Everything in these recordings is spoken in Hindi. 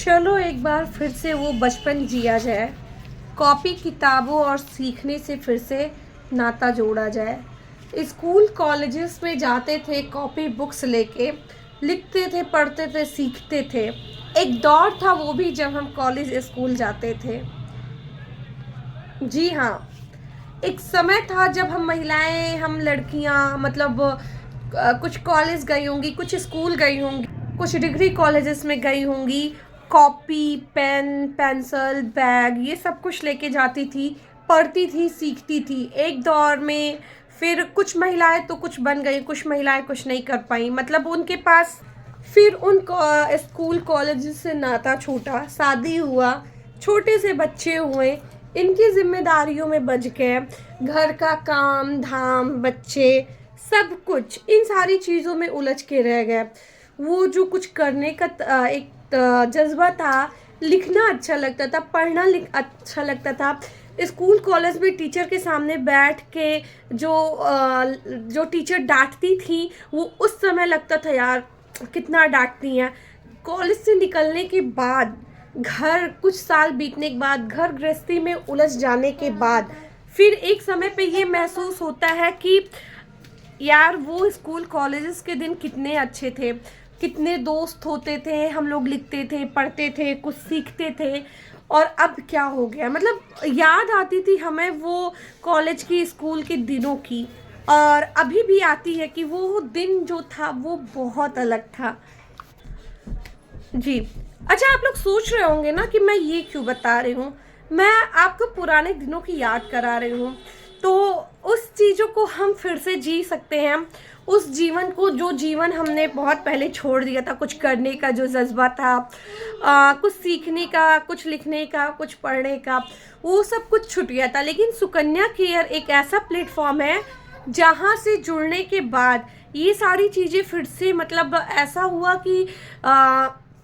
चलो एक बार फिर से वो बचपन जिया जाए। कॉपी किताबों और सीखने से फिर से नाता जोड़ा जाए। स्कूल कॉलेजेस में जाते थे कॉपी बुक्स लेके, लिखते थे, पढ़ते थे, सीखते थे। एक दौर था वो भी जब हम कॉलेज स्कूल जाते थे। जी हाँ, एक समय था जब हम महिलाएं, हम लड़कियां मतलब कुछ कॉलेज गई होंगी, कुछ स्कूल गई होंगी, कुछ डिग्री कॉलेजेस में गई होंगी। कॉपी, पेन, पेंसिल, बैग, ये सब कुछ लेके जाती थी, पढ़ती थी, सीखती थी। एक दौर में फिर कुछ महिलाएं तो कुछ बन गई, कुछ महिलाएं कुछ नहीं कर पाई, मतलब उनके पास फिर उन स्कूल कॉलेज से नाता छूटा, शादी हुआ, छोटे से बच्चे हुए, इनकी जिम्मेदारियों में बच गए। घर का काम धाम, बच्चे, सब कुछ इन सारी चीज़ों में उलझ के रह गए। वो जो कुछ करने का एक जज्बा था, लिखना अच्छा लगता था, पढ़ना अच्छा लगता था। स्कूल कॉलेज में टीचर के सामने बैठ के जो टीचर डांटती थी, वो उस समय लगता था यार कितना डांटती हैं। कॉलेज से निकलने के बाद, घर कुछ साल बीतने के बाद, घर गृहस्थी में उलझ जाने के बाद, फिर एक समय पे ये महसूस होता है कि यार वो स्कूल कॉलेजेस के दिन कितने अच्छे थे, कितने दोस्त होते थे, हम लोग लिखते थे, पढ़ते थे, कुछ सीखते थे। और अब क्या हो गया, मतलब याद आती थी हमें वो कॉलेज की, स्कूल के दिनों की। और अभी भी आती है कि वो दिन जो था वो बहुत अलग था। जी। अच्छा, आप लोग सोच रहे होंगे ना कि मैं ये क्यों बता रही हूँ। मैं आपको पुराने दिनों की याद करा रही हूँ, तो उस चीज़ों को हम फिर से जी सकते हैं। उस जीवन को, जो जीवन हमने बहुत पहले छोड़ दिया था, कुछ करने का जो जज्बा था, कुछ सीखने का, कुछ लिखने का, कुछ पढ़ने का, वो सब कुछ छूट गया था। लेकिन सुकन्या केयर एक ऐसा प्लेटफॉर्म है जहाँ से जुड़ने के बाद ये सारी चीज़ें फिर से, मतलब ऐसा हुआ कि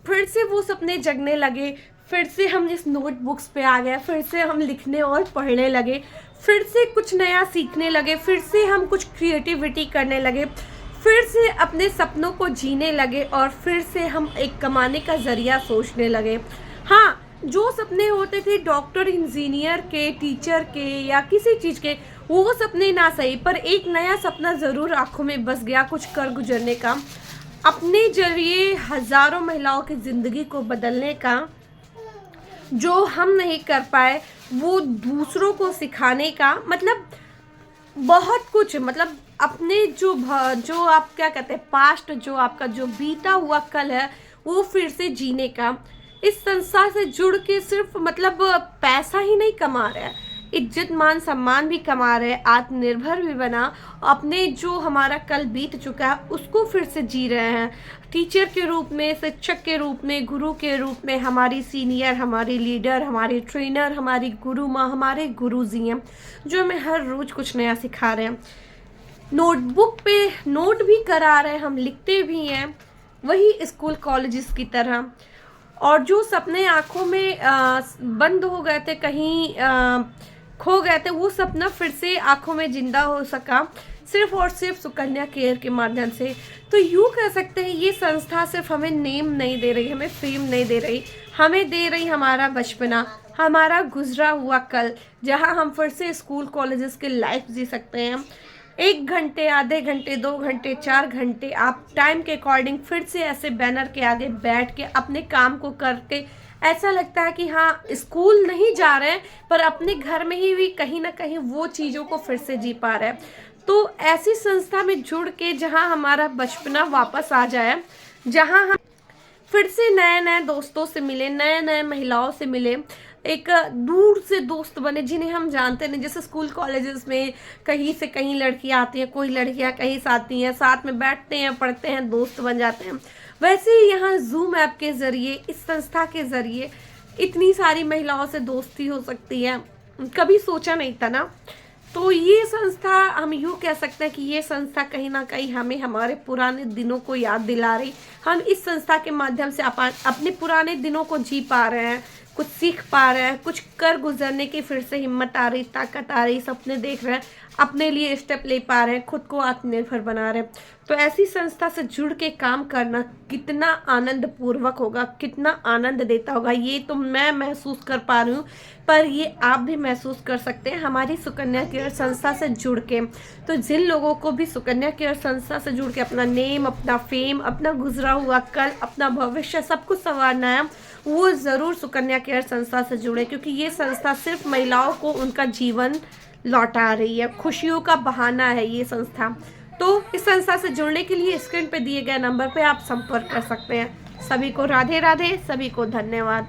फिर से वो सपने जगने लगे। फिर से हम इस नोटबुक्स पे आ गए, फिर से हम लिखने और पढ़ने लगे, फिर से कुछ नया सीखने लगे, फिर से हम कुछ क्रिएटिविटी करने लगे, फिर से अपने सपनों को जीने लगे, और फिर से हम एक कमाने का जरिया सोचने लगे। हाँ, जो सपने होते थे डॉक्टर, इंजीनियर के, टीचर के या किसी चीज़ के, वो सपने ना सही, पर एक नया सपना ज़रूर आंखों में बस गया, कुछ कर गुजरने का, अपने जरिए हज़ारों महिलाओं की ज़िंदगी को बदलने का। जो हम नहीं कर पाए वो दूसरों को सिखाने का, मतलब बहुत कुछ, मतलब अपने जो आप क्या कहते हैं, पास्ट, जो आपका जो बीता हुआ कल है, वो फिर से जीने का। इस संस्था से जुड़ के सिर्फ मतलब पैसा ही नहीं कमा रहे हैं, इज्जत मान सम्मान भी कमा रहे हैं, आत्मनिर्भर भी बना, अपने जो हमारा कल बीत चुका है उसको फिर से जी रहे हैं। टीचर के रूप में, शिक्षक के रूप में, गुरु के रूप में, हमारी सीनियर, हमारी लीडर, हमारी ट्रेनर, हमारी गुरु माँ, हमारे गुरुजी हैं जो हमें हर रोज़ कुछ नया सिखा रहे हैं। नोटबुक पे नोट भी करा रहे हैं, हम लिखते भी हैं, वही स्कूल कॉलेजेस की तरह। और जो सपने आँखों में बंद हो गए थे, कहीं खो गए थे, वो सपना फिर से आँखों में जिंदा हो सका, सिर्फ और सिर्फ सुकन्या केयर के माध्यम से। तो यूँ कह सकते हैं ये संस्था सिर्फ हमें नेम नहीं दे रही, हमें फेम नहीं दे रही, हमें दे रही हमारा बचपना, हमारा गुजरा हुआ कल, जहाँ हम फिर से स्कूल कॉलेजेस के लाइफ जी सकते हैं। 1 घंटे, आधे घंटे, 2 घंटे, 4 घंटे, आप टाइम के अकॉर्डिंग फिर से ऐसे बैनर के आगे बैठ के अपने काम को करके ऐसा लगता है कि हाँ, स्कूल नहीं जा रहे हैं पर अपने घर में ही भी कहीं ना कहीं वो चीज़ों को फिर से जी पा रहे हैं। तो ऐसी संस्था में जुड़ के जहाँ हमारा बचपना वापस आ जाए, जहाँ हम फिर से नए नए दोस्तों से मिले, नए नए महिलाओं से मिले, एक दूर से दोस्त बने जिन्हें हम जानते नहीं। जैसे स्कूल कॉलेजेस में कहीं से कहीं लड़कियां आती हैं, कोई लड़कियां कहीं से आती हैं, साथ में बैठते हैं, पढ़ते हैं, दोस्त बन जाते हैं। वैसे ही यहाँ जूम ऐप के ज़रिए, इस संस्था के ज़रिए इतनी सारी महिलाओं से दोस्ती हो सकती है, कभी सोचा नहीं था ना। तो ये संस्था, हम यूँ कह सकते हैं कि ये संस्था कहीं ना कहीं हमें हमारे पुराने दिनों को याद दिला रही। हम इस संस्था के माध्यम से अपने पुराने दिनों को जी पा रहे हैं, कुछ सीख पा रहे हैं, कुछ कर गुजरने की फिर से हिम्मत आ रही, ताकत आ रही, सपने देख रहे हैं, अपने लिए स्टेप ले पा रहे हैं, खुद को आत्मनिर्भर बना रहे हैं। तो ऐसी संस्था से जुड़ के काम करना कितना आनंद पूर्वक होगा, कितना आनंद देता होगा, ये तो मैं महसूस कर पा रही हूँ, पर ये आप भी महसूस कर सकते हैं हमारी सुकन्या केयर संस्था से जुड़ के। तो जिन लोगों को भी सुकन्या केयर संस्था से जुड़ के अपना नेम, अपना फेम, अपना गुजरा हुआ कल, अपना भविष्य सब कुछ संवारना है, वो ज़रूर सुकन्या केयर संस्था से जुड़े, क्योंकि ये संस्था सिर्फ महिलाओं को उनका जीवन लौटा रही है, खुशियों का बहाना है ये संस्था। तो इस संस्था से जुड़ने के लिए स्क्रीन पे दिए गए नंबर पे आप संपर्क कर सकते हैं। सभी को राधे राधे, सभी को धन्यवाद।